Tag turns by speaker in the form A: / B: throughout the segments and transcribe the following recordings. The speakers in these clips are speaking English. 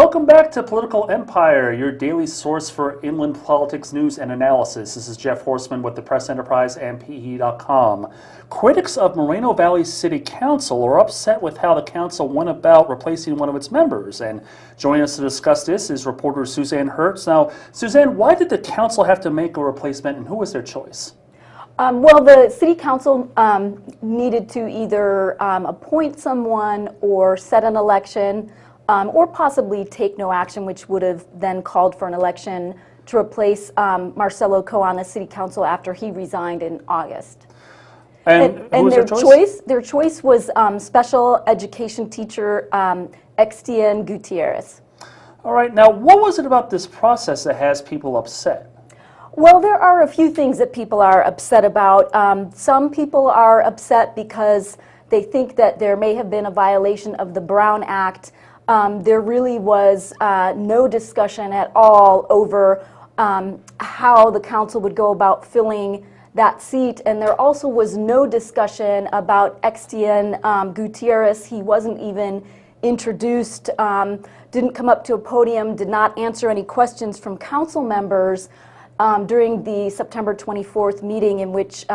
A: Welcome back to Political Empire, your daily source for inland politics news and analysis. This is Jeff Horstman with the Press Enterprise and PE.com. Critics of Moreno Valley City Council are upset with how the council went about replacing one of its members. And joining us to discuss this is reporter Suzanne Hertz. Now, Suzanne, why did the council have to make a replacement, and who was their choice?
B: Well, the city council needed to either appoint someone or set an election or possibly take no action, which would have then called for an election to replace Marcelo Coe on the city council after he resigned in August.
A: And
B: their choice was special education teacher Extian Gutierrez.
A: All right, now what was it about this process that has people upset?
B: Well, there are a few things that people are upset about. Some people are upset because they think that there may have been a violation of the Brown Act. There really was no discussion at all over how the council would go about filling that seat, and there also was no discussion about Extian Gutierrez. He wasn't even introduced, didn't come up to a podium, did not answer any questions from council members during the September 24th meeting in which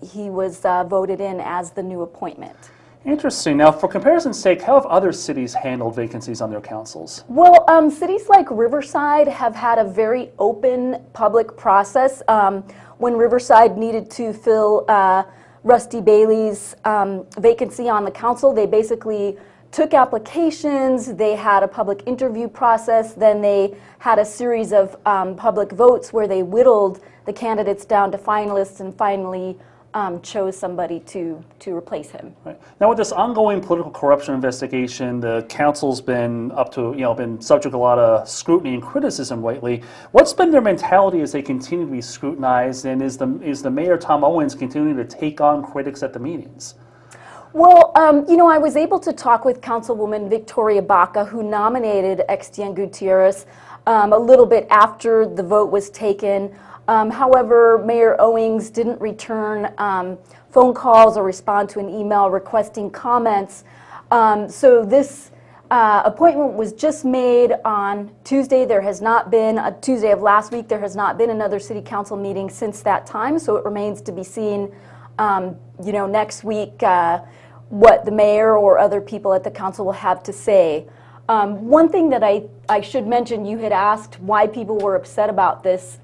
B: he was voted in as the new appointment.
A: Interesting. Now, for comparison's sake, how have other cities handled vacancies on their councils?
B: Well, cities like Riverside have had a very open public process. When Riverside needed to fill Rusty Bailey's vacancy on the council, they basically took applications, they had a public interview process, then they had a series of public votes where they whittled the candidates down to finalists and finally chose somebody to replace him.
A: Right. Now, with this ongoing political corruption investigation, the council's been been subject to a lot of scrutiny and criticism lately. What's been their mentality as they continue to be scrutinized, and is the mayor Tom Owens continuing to take on critics at the meetings?
B: Well, I was able to talk with Councilwoman Victoria Baca, who nominated Extian Gutierrez a little bit after the vote was taken. However, Mayor Owens didn't return phone calls or respond to an email requesting comments. So this appointment was just made on Tuesday. There has not been, Tuesday of last week, there has not been another city council meeting since that time. So it remains to be seen, next week what the mayor or other people at the council will have to say. One thing that I should mention, you had asked why people were upset about this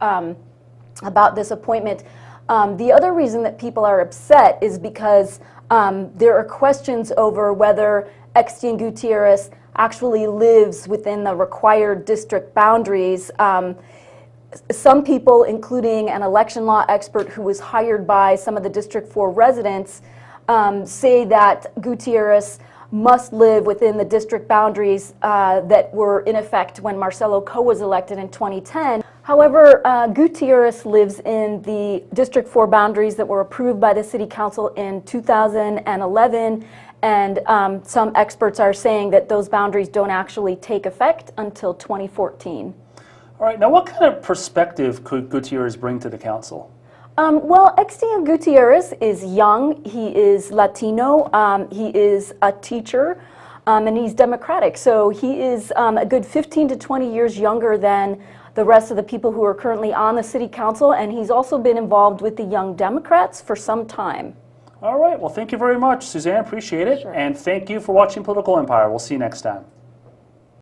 B: appointment. The other reason that people are upset is because there are questions over whether Extian Gutierrez actually lives within the required district boundaries. Some people, including an election law expert who was hired by some of the District 4 residents, say that Gutierrez must live within the district boundaries that were in effect when Marcelo Coe was elected in 2010. However, Gutierrez lives in the District 4 boundaries that were approved by the City Council in 2011, and some experts are saying that those boundaries don't actually take effect until 2014.
A: All right, now what kind of perspective could Gutierrez bring to the council?
B: Well, Extian Gutierrez is young, he is Latino, he is a teacher, and he's Democratic. So he is a good 15 to 20 years younger than the rest of the people who are currently on the city council, and he's also been involved with the Young Democrats for some time.
A: All right, well, thank you very much, Suzanne, appreciate it.
B: Sure.
A: And thank you for watching Political Empire. We'll see you next time.